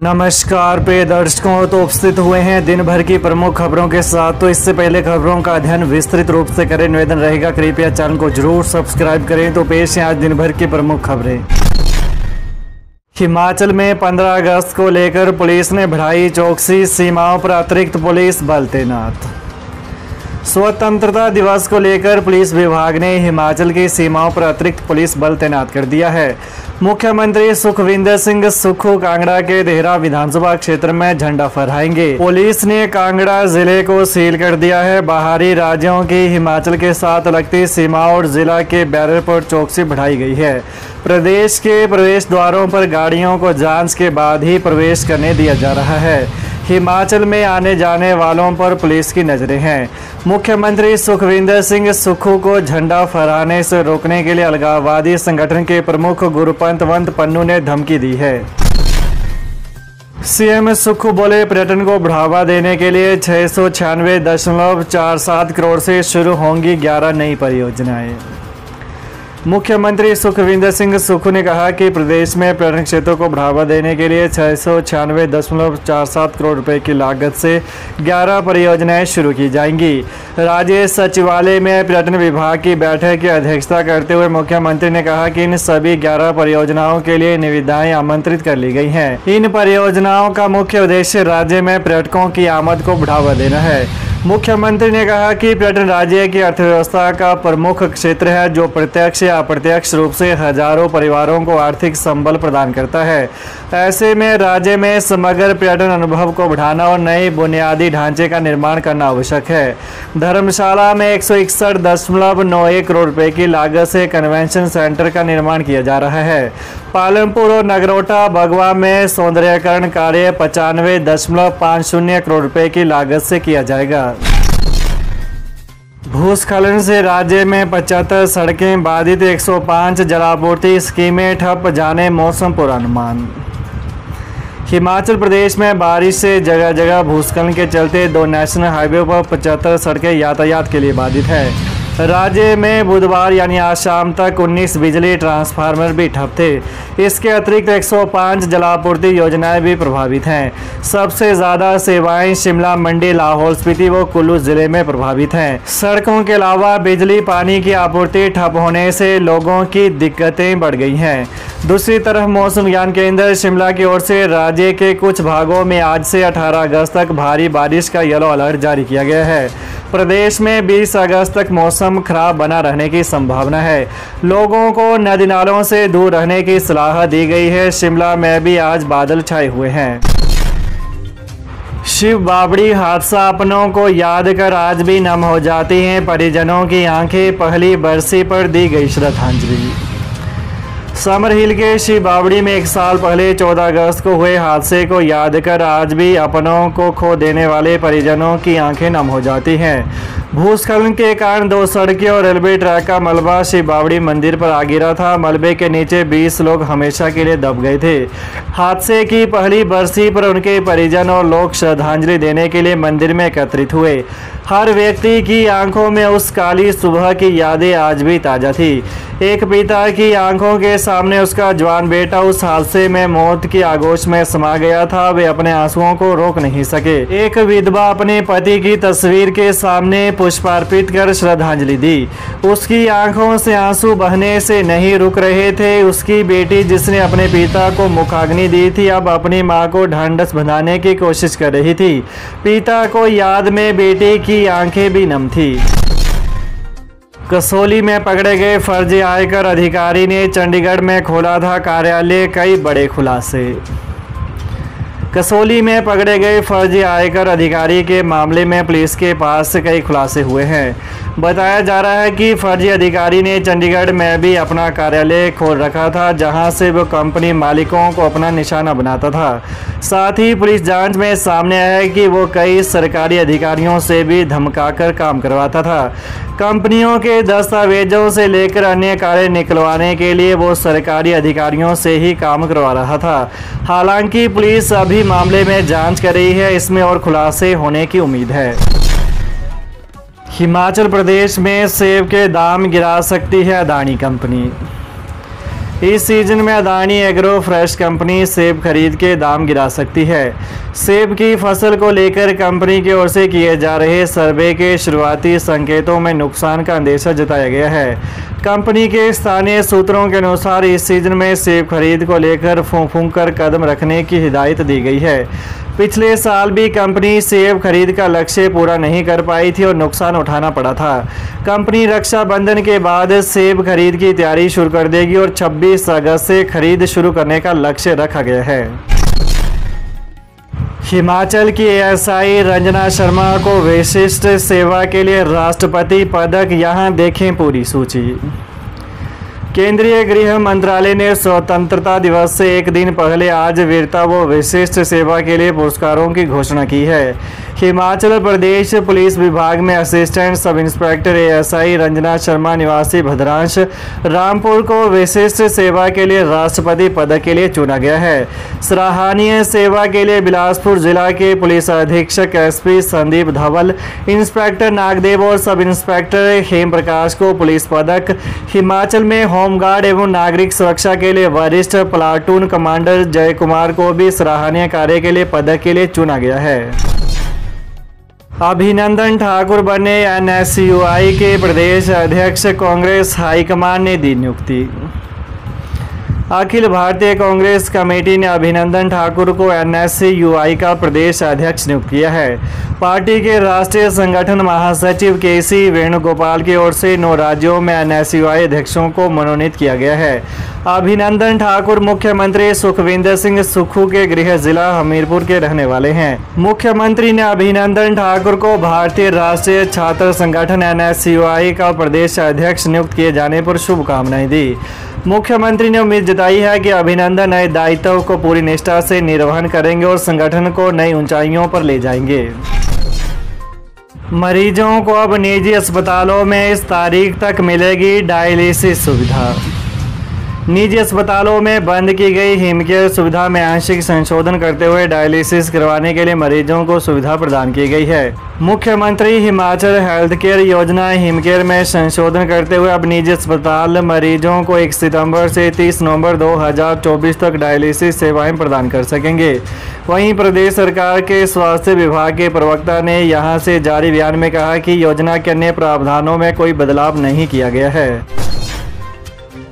नमस्कार प्रिय दर्शकों, तो उपस्थित हुए हैं दिन भर की प्रमुख खबरों के साथ। तो इससे पहले खबरों का अध्ययन विस्तृत रूप से करें, निवेदन रहेगा कृपया चैनल को जरूर सब्सक्राइब करें। तो पेश है आज दिन भर की प्रमुख खबरें। हिमाचल में 15 अगस्त को लेकर पुलिस ने बढ़ाई चौकसी, सीमाओं पर अतिरिक्त पुलिस बल तैनात। स्वतंत्रता दिवस को लेकर पुलिस विभाग ने हिमाचल की सीमाओं पर अतिरिक्त पुलिस बल तैनात कर दिया है। मुख्यमंत्री सुखविंदर सिंह सुक्खू कांगड़ा के देहरा विधानसभा क्षेत्र में झंडा फहराएंगे। पुलिस ने कांगड़ा जिले को सील कर दिया है। बाहरी राज्यों की हिमाचल के साथ लगती सीमाओं और जिला के बैरियर पर चौकसी बढ़ाई गई है। प्रदेश के प्रवेश द्वारों पर गाड़ियों को जांच के बाद ही प्रवेश करने दिया जा रहा है। हिमाचल में आने जाने वालों पर पुलिस की नजरें हैं। मुख्यमंत्री सुखविंदर सिंह सुक्खू को झंडा फहराने से रोकने के लिए अलगाववादी संगठन के प्रमुख गुरुपंत पन्नू ने धमकी दी है। सीएम सुक्खू बोले, पर्यटन को बढ़ावा देने के लिए 696.47 करोड़ से शुरू होंगी 11 नई परियोजनाएं। मुख्यमंत्री सुखविंदर सिंह सुक्खू ने कहा कि प्रदेश में पर्यटन क्षेत्रों को बढ़ावा देने के लिए 696.47 करोड़ रुपए की लागत से 11 परियोजनाएं शुरू की जाएंगी। राज्य सचिवालय में पर्यटन विभाग की बैठक की अध्यक्षता करते हुए मुख्यमंत्री ने कहा कि इन सभी 11 परियोजनाओं के लिए निविदाएं आमंत्रित कर ली गई हैं। इन परियोजनाओं का मुख्य उद्देश्य राज्य में पर्यटकों की आमद को बढ़ावा देना है। मुख्यमंत्री ने कहा कि पर्यटन राज्य की अर्थव्यवस्था का प्रमुख क्षेत्र है, जो प्रत्यक्ष या अप्रत्यक्ष रूप से हजारों परिवारों को आर्थिक संबल प्रदान करता है। ऐसे में राज्य में समग्र पर्यटन अनुभव को बढ़ाना और नए बुनियादी ढांचे का निर्माण करना आवश्यक है। धर्मशाला में 161.91 करोड़ रुपए की लागत से कन्वेंशन सेंटर का निर्माण किया जा रहा है। पालमपुर और नगरोटा बगवा में सौंदर्यीकरण कार्य 95.50 करोड़ रुपए की लागत से किया जाएगा। भूस्खलन से राज्य में 75 सड़कें बाधित, 105 जलापूर्ति स्कीमें ठप, जाने मौसम पूर्वानुमान। हिमाचल प्रदेश में बारिश से जगह जगह भूस्खलन के चलते 2 नेशनल हाईवे पर 75 सड़कें यातायात के लिए बाधित है। राज्य में बुधवार यानी आज शाम तक 19 बिजली ट्रांसफार्मर भी ठप थे। इसके अतिरिक्त 105 जलापूर्ति योजनाएं भी प्रभावित हैं। सबसे ज़्यादा सेवाएं शिमला, मंडी, लाहौल स्पीति व कुल्लू जिले में प्रभावित हैं। सड़कों के अलावा बिजली पानी की आपूर्ति ठप होने से लोगों की दिक्कतें बढ़ गई हैं। दूसरी तरफ मौसम विज्ञान केंद्र शिमला की ओर से राज्य के कुछ भागों में आज से 18 अगस्त तक भारी बारिश का येलो अलर्ट जारी किया गया है। प्रदेश में 20 अगस्त तक मौसम खराब बना रहने की संभावना है। लोगों को नदी नालों से दूर रहने की सलाह दी गई है। शिमला में भी आज बादल छाए हुए हैं। शिव बावड़ी हादसा अपनों को याद कर आज भी नम हो जाती हैं। परिजनों की आंखें, पहली बरसी पर दी गई श्रद्धांजलि। समर हिल के शिव बावड़ी में 1 साल पहले 14 अगस्त को हुए हादसे को याद कर आज भी अपनों को खो देने वाले परिजनों की आंखें नम हो जाती हैं। भूस्खलन के कारण 2 सड़कें और रेलवे ट्रैक का मलबा शिव बावड़ी मंदिर पर आ गिरा था। मलबे के नीचे 20 लोग हमेशा के लिए दब गए थे। हादसे की पहली बरसी पर उनके परिजन और लोग श्रद्धांजलि देने के लिए मंदिर में एकत्रित हुए। हर व्यक्ति की आंखों में उस काली सुबह की यादें आज भी ताज़ा थी। एक पिता की आंखों के सामने उसका जवान बेटा उस हादसे में मौत की आगोश में समा गया था। वे अपने आंसुओं को रोक नहीं सके। एक विधवा अपने पति की तस्वीर के सामने पुष्पार्पित कर श्रद्धांजलि दी। उसकी आंखों से आंसू बहने से नहीं रुक रहे थे। उसकी बेटी, जिसने अपने पिता को मुखाग्नि दी थी, अब अपनी मां को ढांढस बंधाने की कोशिश कर रही थी। पिता को याद में बेटी की आंखें भी नम थी। कसौली में पकड़े गए फर्जी आयकर अधिकारी ने चंडीगढ़ में खोला था कार्यालय, कई बड़े खुलासे। कसौली में पकड़े गए फर्जी आयकर अधिकारी के मामले में पुलिस के पास कई खुलासे हुए हैं। बताया जा रहा है कि फर्जी अधिकारी ने चंडीगढ़ में भी अपना कार्यालय खोल रखा था, जहां से वो कंपनी मालिकों को अपना निशाना बनाता था। साथ ही पुलिस जांच में सामने आया है कि वो कई सरकारी अधिकारियों से भी धमकाकर काम करवाता था। कंपनियों के दस्तावेजों से लेकर अन्य कार्य निकलवाने के लिए वो सरकारी अधिकारियों से ही काम करवा रहा था। हालांकि पुलिस अभी मामले में जांच कर रही है। इसमें और खुलासे होने की उम्मीद है। हिमाचल प्रदेश में सेब के दाम गिरा सकती है अदानी कंपनी। इस सीजन में अदानी एग्रो फ्रेश कंपनी सेब खरीद के दाम गिरा सकती है। सेब की फसल को लेकर कंपनी की ओर से किए जा रहे सर्वे के शुरुआती संकेतों में नुकसान का अंदेशा जताया गया है। कंपनी के स्थानीय सूत्रों के अनुसार इस सीजन में सेब खरीद को लेकर फूंक कर कदम रखने की हिदायत दी गई है। पिछले साल भी कंपनी सेब खरीद का लक्ष्य पूरा नहीं कर पाई थी और नुकसान उठाना पड़ा था। कंपनी रक्षाबंधन के बाद सेब खरीद की तैयारी शुरू कर देगी और 26 अगस्त से खरीद शुरू करने का लक्ष्य रखा गया है। हिमाचल की एएसआई रंजना शर्मा को विशिष्ट सेवा के लिए राष्ट्रपति पदक, यहां देखें पूरी सूची। केंद्रीय गृह मंत्रालय ने स्वतंत्रता दिवस से एक दिन पहले आज वीरता व विशिष्ट सेवा के लिए पुरस्कारों की घोषणा की है। हिमाचल प्रदेश पुलिस विभाग में assistant sub inspector ASI Ranjana Sharma निवासी भद्रांश रामपुर को विशिष्ट सेवा के लिए राष्ट्रपति पदक के लिए चुना गया है। सराहनीय सेवा के लिए बिलासपुर जिला के पुलिस अधीक्षक एसपी संदीप धवल, इंस्पेक्टर नागदेव और सब इंस्पेक्टर हेम प्रकाश को पुलिस पदक, हिमाचल में होमगार्ड एवं नागरिक सुरक्षा के लिए वरिष्ठ प्लाटून कमांडर जय कुमार को भी सराहनीय कार्य के लिए पदक के लिए चुना गया है। अभिनंदन ठाकुर बने एनएसयूआई के प्रदेश अध्यक्ष, कांग्रेस हाईकमान ने दी नियुक्ति। अखिल भारतीय कांग्रेस कमेटी ने अभिनंदन ठाकुर को एनएसयूआई का प्रदेश अध्यक्ष नियुक्त किया है। पार्टी के राष्ट्रीय संगठन महासचिव केसी वेणुगोपाल की ओर से 9 राज्यों में एनएसयूआई अध्यक्षों को मनोनीत किया गया है। अभिनंदन ठाकुर मुख्यमंत्री सुखविंदर सिंह सुक्खू के गृह जिला हमीरपुर के रहने वाले हैं। मुख्यमंत्री ने अभिनंदन ठाकुर को भारतीय राष्ट्रीय छात्र संगठन एनएसयूआई का प्रदेश अध्यक्ष नियुक्त किए जाने पर शुभकामनाएं दी। मुख्यमंत्री ने उम्मीद जताई है कि अभिनंदन नए दायित्व को पूरी निष्ठा से निर्वहन करेंगे और संगठन को नई ऊंचाइयों पर ले जाएंगे। मरीजों को अब निजी अस्पतालों में इस तारीख तक मिलेगी डायलिसिस सुविधा। निजी अस्पतालों में बंद की गई हिमकेयर सुविधा में आंशिक संशोधन करते हुए डायलिसिस करवाने के लिए मरीजों को सुविधा प्रदान की गई है। मुख्यमंत्री हिमाचल हेल्थ केयर योजना हिमकेयर में संशोधन करते हुए अब निजी अस्पताल मरीजों को 1 सितंबर से 30 नवंबर 2024 तक डायलिसिस सेवाएं प्रदान कर सकेंगे। वहीं प्रदेश सरकार के स्वास्थ्य विभाग के प्रवक्ता ने यहां से जारी बयान में कहा कि योजना के अन्य प्रावधानों में कोई बदलाव नहीं किया गया है।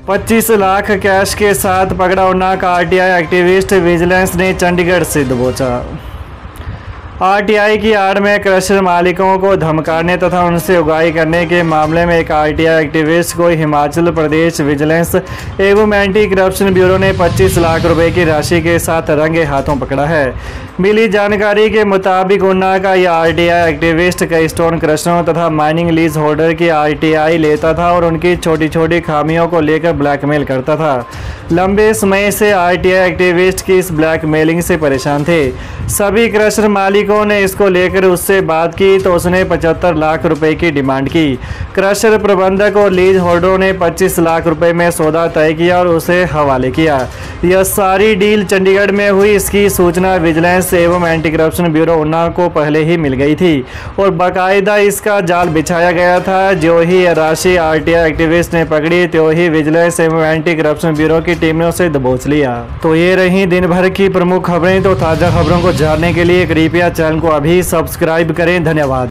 25 लाख कैश के साथ पकड़ा उन्ना का आरटीआई एक्टिविस्ट, विजिलेंस ने चंडीगढ़ से दबोचा। आरटीआई की आड़ में क्रशर मालिकों को धमकाने तथा उनसे उगाही करने के मामले में एक आरटीआई एक्टिविस्ट को हिमाचल प्रदेश विजिलेंस एवं एंटी करप्शन ब्यूरो ने 25 लाख रुपए की राशि के साथ रंगे हाथों पकड़ा है। मिली जानकारी के मुताबिक उन्ना का यह आरटीआई एक्टिविस्ट कई स्टोन क्रशरों तथा माइनिंग लीज होल्डर की आरटीआई लेता था और उनकी छोटी छोटी खामियों को लेकर ब्लैकमेल करता था। लंबे समय से आरटीआई एक्टिविस्ट की इस ब्लैकमेलिंग से परेशान थे। सभी क्रशर मालिकों ने इसको लेकर उससे बात की तो उसने 75 लाख रुपए की डिमांड की। क्रशर प्रबंधक और लीज होल्डरों ने 25 लाख रुपए में सौदा तय किया और उसे हवाले किया। यह सारी डील चंडीगढ़ में हुई। इसकी सूचना विजिलेंस एवं एंटी करप्शन ब्यूरो उन्ना को पहले ही मिल गई थी और बाकायदा इसका जाल बिछाया गया था। जो ही यह राशि आरटीआई एक्टिविस्ट ने पकड़ी त्यों ही विजिलेंस एवं एंटी करप्शन ब्यूरो की टीम ने उसे दबोच लिया। तो ये रही दिन भर की प्रमुख खबरें। तो ताज़ा खबरों को जानने के लिए कृपया चैनल को अभी सब्सक्राइब करें। धन्यवाद।